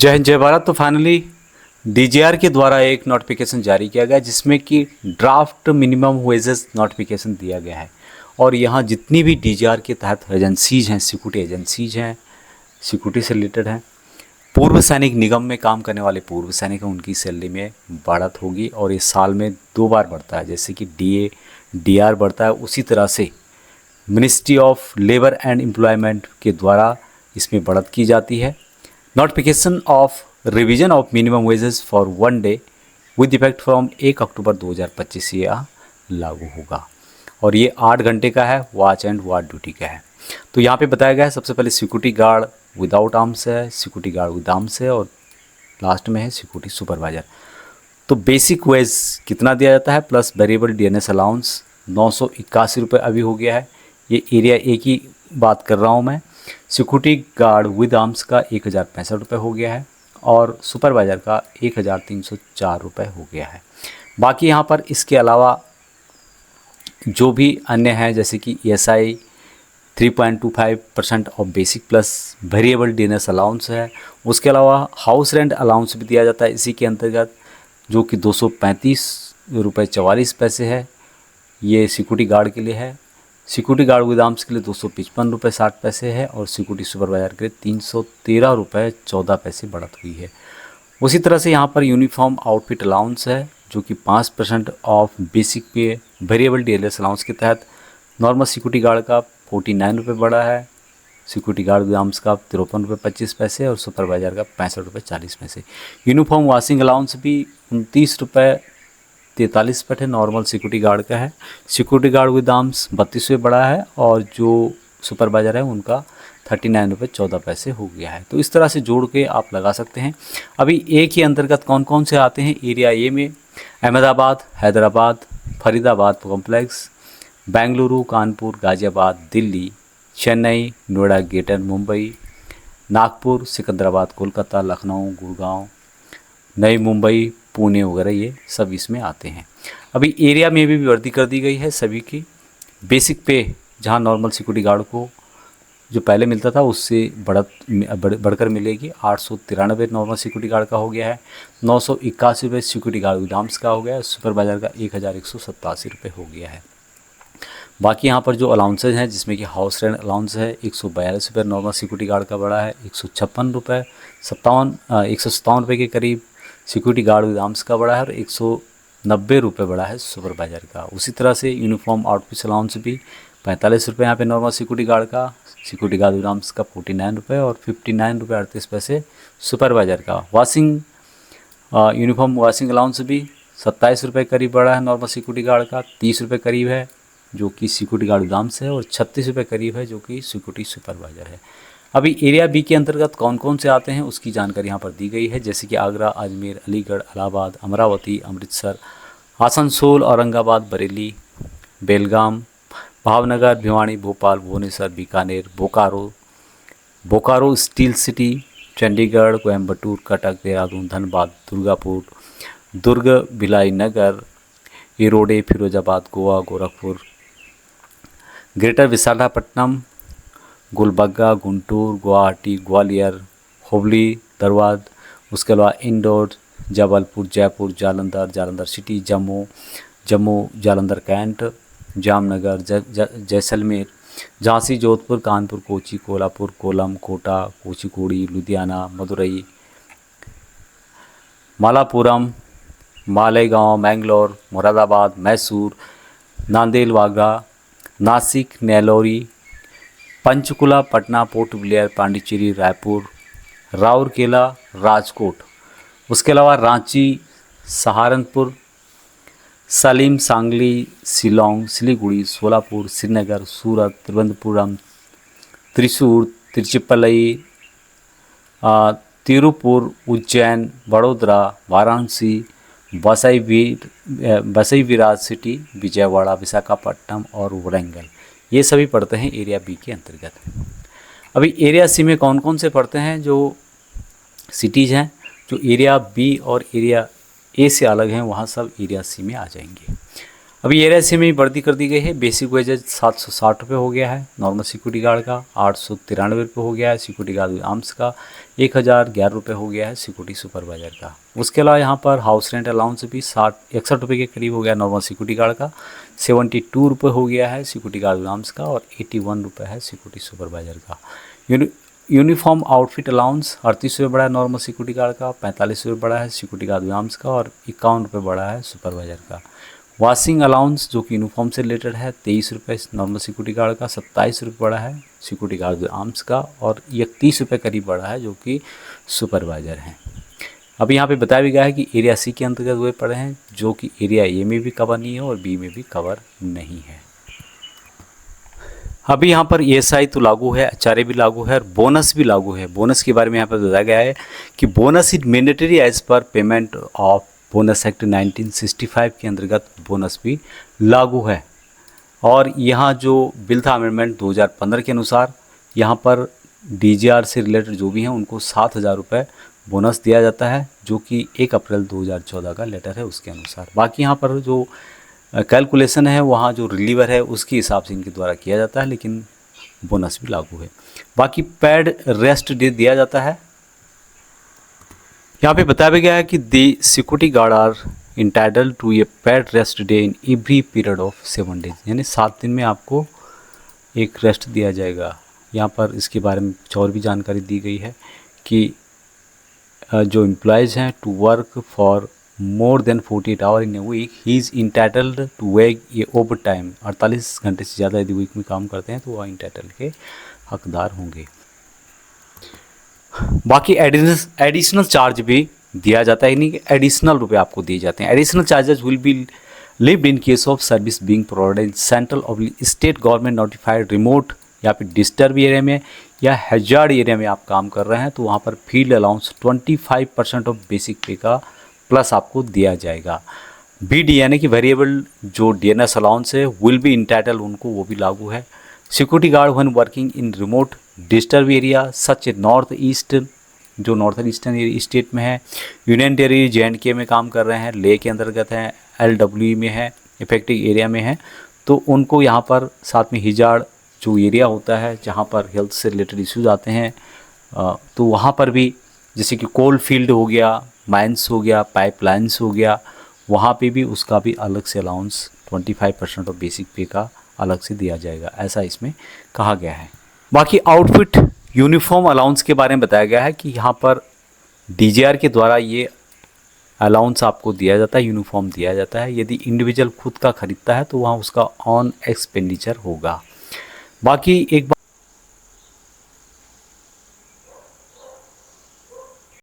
जय हिंद जय भारत। तो फाइनली डीजीआर के द्वारा एक नोटिफिकेशन जारी किया गया जिसमें कि ड्राफ्ट मिनिमम वेजेस नोटिफिकेशन दिया गया है। और यहाँ जितनी भी डीजीआर के तहत एजेंसीज हैं, सिक्योरिटी एजेंसीज हैं, सिक्योरिटी से रिलेटेड हैं, पूर्व सैनिक निगम में काम करने वाले पूर्व सैनिक हैं, उनकी सैलरी में बढ़त होगी और ये साल में 2 बार बढ़ता है। जैसे कि डीए डीआर बढ़ता है, उसी तरह से ministry of labour and employment के द्वारा इसमें बढ़त की जाती है। Notification of revision of minimum wages for 1 day with effect from 1 अक्टूबर 2025 से यह लागू होगा और ये 8 घंटे का है, वॉच एंड वार्ड ड्यूटी का है। तो यहाँ पे बताया गया है, सबसे पहले सिक्योरिटी गार्ड विदाउट आर्म्स है, सिक्योरिटी गार्ड विद आर्म्स है और लास्ट में है सिक्योरिटी सुपरवाइजर। तो बेसिक वेज कितना दिया जाता है प्लस वेरिएबल डीएनएस अलाउंस 981 रुपये अभी हो गया है। ये एरिया ए की बात कर रहा हूँ मैं। सिक्योरिटी गार्ड विद आर्म्स का 1065 रुपये हो गया है और सुपरवाइज़र का 1304 रुपये हो गया है। बाकी यहाँ पर इसके अलावा जो भी अन्य हैं जैसे कि ESI 3.25% of basic plus variable DNS allowance है। उसके अलावा हाउस रेंट अलाउंस भी दिया जाता है इसी के अंतर्गत, जो कि 235 रुपये 44 पैसे है। ये सिक्योरिटी गार्ड के लिए है। सिक्योरिटी गार्ड विद आर्म्स के लिए 255 रुपये 60 पैसे है और सिक्योरिटी सुपरवाइजर के लिए 313 रुपये 14 पैसे बढ़त हुई है। उसी तरह से यहाँ पर यूनिफॉर्म आउटफिट अलाउंस है जो कि 5% ऑफ बेसिक पे वेरिएबल डीएलएस अलाउंस के तहत नॉर्मल सिक्योरिटी गार्ड का 49 रुपये बढ़ा है, सिक्योरिटी गार्ड विद आर्म्स का 53 रुपये 25 पैसे और सुपरवाइजर का 65 रुपये 40 पैसे। यूनिफॉर्म वॉशिंग अलाउंस भी 29 रुपये 43 पैसे नॉर्मल सिक्योरिटी गार्ड का है। सिक्योरिटी गार्ड विद आर्म्स 32 रुपये बढ़ा है और जो सुपरवाइजर है उनका 39 रुपये 14 पैसे हो गया है। तो इस तरह से जोड़ के आप लगा सकते हैं। अभी ए के अंतर्गत कौन कौन से आते हैं एरिया ए में? अहमदाबाद, हैदराबाद, फरीदाबाद कॉम्प्लेक्स, बेंगलुरु, कानपुर, गाज़ियाबाद, दिल्ली, चेन्नई, नोएडा, ग्रेटर मुंबई, नागपुर, सिकंदराबाद, कोलकाता, लखनऊ, गुड़गांव, नई मुंबई, पुणे वगैरह ये सब इसमें आते हैं। अभी एरिया में भी वृद्धि कर दी गई है सभी की। बेसिक पे जहां नॉर्मल सिक्योरिटी गार्ड को जो पहले मिलता था उससे बढ़कर मिलेगी। 893 नॉर्मल सिक्योरिटी गार्ड का हो गया है, 981 रुपये सिक्योरिटी गार्ड विद आर्म्स का हो गया है, सुपरवाइजर का 1187 रुपये हो गया है। बाकी यहाँ पर जो अलाउंसेज हैं जिसमें कि हाउस रेंट अलाउंस है 142 रुपये नॉर्मल सिक्योरिटी गार्ड का बढ़ा है, 156 रुपये 157 रुपये के करीब सिक्योरिटी गार्ड विद आर्म्स का बढ़ा है और 190 रुपये बढ़ा है सुपरवाइजर का। उसी तरह से यूनिफॉर्म आउटफिट अलाउंस भी 45 रुपये यहाँ पे नॉर्मल सिक्योरिटी गार्ड का, सिक्योरिटी गार्ड विद आर्म्स का 49 रुपये और 59 रुपये 38 पैसे सुपरवाइजर का। यूनिफॉर्म वॉशिंग अलाउंस भी 27 रुपये करीब बढ़ा है नॉर्मल सिक्योरिटी गार्ड का, 30 रुपये करीब है जो कि सिक्योरिटी गार्ड विद आर्म्स है और 36 रुपये करीब है जो कि सिक्योरिटी सुपरवाइजर है। अभी एरिया बी के अंतर्गत कौन कौन से आते हैं उसकी जानकारी यहाँ पर दी गई है, जैसे कि आगरा, अजमेर, अलीगढ़, इलाहाबाद, अमरावती, अमृतसर, आसनसोल, औरंगाबाद, बरेली, बेलगाम, भावनगर, भिवानी, भोपाल, भुवनेश्वर, बीकानेर, बोकारो स्टील सिटी, चंडीगढ़, कोयम्बटूर, कटक, देहरादून, धनबाद, दुर्ग, भिलाई नगर, इरोडे, फिरोजाबाद, गोवा, गोरखपुर, ग्रेटर विशाखापट्टनम, गुलबर्गा, गुंटूर, गुवाहाटी, ग्वालियर, हुबली, धरवाद, उसके अलावा Indore, Jabalpur, Jaipur, Jalandhar city, Jammu, Jalandhar cantt, Jamnagar, Jaisalmer, Jhansi, Jodhpur, Kanpur, Kochi, Kolhapur, kolam, Kota, कोचिकोड़ी, Ludhiana, Madurai, Malappuram, Malegaon, Mangalore, Moradabad, Mysore, Nanded, Vagra, Nashik, नेलोरी, Panchkula, Patna, port Blair, Pondicherry, Raipur, Rourkela, Rajkot, उसके अलावा रांची, सहारनपुर, सलीम, सांगली, शिलोंग, सिलीगुड़ी, सोलापुर, श्रीनगर, सूरत, तिरुवनंतपुरम, त्रिशूर, तिरुचिरापल्ली, तिरुपुर, उज्जैन, वडोदरा, वाराणसी, वसई विराज सिटी, विजयवाड़ा, विशाखापट्टनम और वरंगल, ये सभी पढ़ते हैं एरिया बी के अंतर्गत। अभी एरिया सी में कौन कौन से पढ़ते हैं जो सिटीज़ हैं जो एरिया बी और एरिया ए से अलग हैं, वहाँ सब एरिया सी में आ जाएंगे। अभी एरिया सी में बढ़ती कर दी गई है। बेसिक वेजेज 760 रुपये हो गया है नॉर्मल सिक्योरिटी गार्ड का, 893 रुपये हो गया है सिक्योरिटी गार्ड विद आर्म्स का, 1011 रुपये हो गया है सिक्योरिटी सुपरवाइजर का। उसके अलावा यहाँ पर हाउस रेंट अलाउंस भी 61 रुपये के करीब हो गया नॉर्मल सिक्योरिटी गार्ड का, 72 रुपये हो गया है सिक्योरिटी गार्ड विद आर्म्स का, और 81 रुपये है सिक्योरिटी सुपरवाइजर का। यूनिफॉर्म आउटफिट अलाउंस 38 रुपये बढ़ा है नॉर्मल सिक्योरिटी गार्ड का, 45 रुपये बढ़ा है सिक्योरिटी गार्ड विद आर्म्स का, और 51 रुपये बढ़ा है सुपरवाइजर का। वॉशिंग अलाउंस जो कि यूनिफॉर्म से रिलेटेड है 23 रुपये नॉर्मल सिक्योरिटी गार्ड का, 27 रुपये बढ़ा है सिक्योरिटी गार्ड विद आर्म्स का, और 31 रुपये करीब बढ़ा है जो कि सुपरवाइजर हैं। अभी यहाँ पे बताया भी गया है कि एरिया सी के अंतर्गत वे पड़े हैं जो कि एरिया ए में भी कवर नहीं है और बी में भी कवर नहीं है। अभी यहाँ पर ESI तो लागू है, HRA भी लागू है और बोनस भी लागू है। बोनस के बारे में यहाँ पर बताया गया है कि bonus is mandatory as per payment of bonus act 1965 के अंतर्गत बोनस भी लागू है। और यहाँ जो बिल था अमेंडमेंट 2015 के अनुसार यहाँ पर DGR से रिलेटेड जो भी हैं उनको 7,000 रुपये बोनस दिया जाता है जो कि 1 अप्रैल 2014 का लेटर है उसके अनुसार। बाकी यहाँ पर जो कैलकुलेशन है वहाँ जो रिलीवर है उसके हिसाब से इनके द्वारा किया जाता है, लेकिन बोनस भी लागू है। बाकी पेड रेस्ट डे दिया जाता है। यहाँ पे बताया गया है कि the security guard are entitled to a paid rest day in every period of 7 days, यानी 7 दिन में आपको एक रेस्ट दिया जाएगा। यहाँ पर इसके बारे में कुछ और भी जानकारी दी गई है कि जो एम्प्लॉयज़ हैं to work for more than 48 hour in a week he is entitled to work ये ओवर टाइम, 48 घंटे से ज़्यादा यदि वीक में काम करते हैं तो वह इंटाइटल के हकदार होंगे। बाकी एडिशनल चार्ज भी दिया जाता है, यानी कि एडिशनल रुपए आपको दिए जाते हैं। Additional charges will be lived in case of service being provided in central और स्टेट गवर्नमेंट नोटिफाइड रिमोट या फिर डिस्टर्ब एरिया में या हैजार्ड एरिया में आप काम कर रहे हैं तो वहाँ पर फील्ड अलाउंस 25% ऑफ बेसिक पे का प्लस आपको दिया जाएगा। BD यानी कि वेरिएबल जो DNS अलाउंस है विल बी इंटाइटल, उनको वो भी लागू है। Security guard when working in remote disturb area such A north east, जो नॉर्थन ईस्टर्न स्टेट में है, यूनियन टेरिटरी JNK में काम कर रहे हैं, ले के अंतर्गत हैं, LWE में है, इफेक्टिव एरिया में है, तो उनको यहाँ पर साथ में हिजार्ड जो एरिया होता है जहाँ पर हेल्थ से रिलेटेड इश्यूज आते हैं तो वहाँ पर भी जैसे कि कोल फील्ड हो गया, माइंस हो गया, पाइपलाइंस हो गया, वहाँ पे भी उसका भी अलग से अलाउंस 25% ऑफ बेसिक पे का अलग से दिया जाएगा, ऐसा इसमें कहा गया है। बाकी आउटफिट यूनिफॉर्म अलाउंस के बारे में बताया गया है कि यहाँ पर DGR के द्वारा ये अलाउंस आपको दिया जाता है, यूनिफॉर्म दिया जाता है। यदि इंडिविजुअल खुद का खरीदता है तो वहाँ उसका ऑन एक्सपेंडिचर होगा। बाकी एक